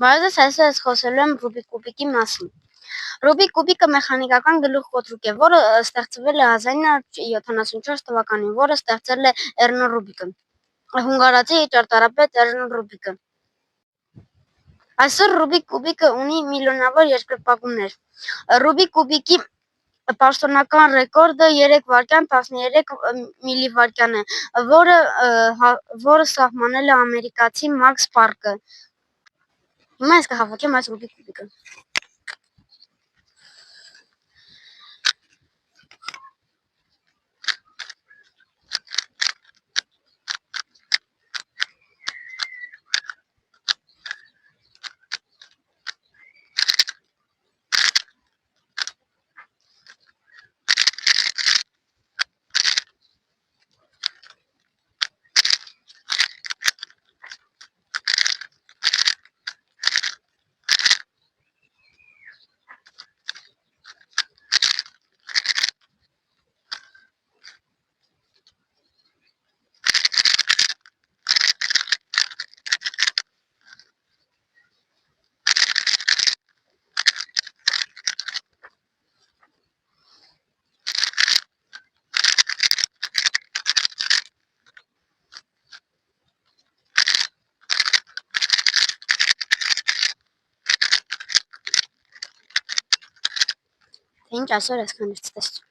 Բարեձեզ, այսօր ես խոսելու եմ Ռուբիկ կուբիկի մասին։ Ռուբիկ կուբիկը մեխանիկական գլուխկոտրուկ է, որը ստեղծվել է 1974 թվականին, որը ստեղծել է Էռնո Ռուբիկը, հունգարացի ճարտարապետ Էռնո Ռուբիկը։ Այսօր Ռուբիկ կուբիկը ունի միլիոնավոր երկրպագուներ։ Ռուբիկ կուբիկի պաշտոնական ռեկորդը 3 վայրկյան 13 միլիվայրկյան է, որը սահմանել է ամերիկացի Մաքս Պարկը։ Հիմա ես կհավաքեմ այս Ռուբիկ կուբիկը։ Ինչ այսօր այսքան էր տեսնում։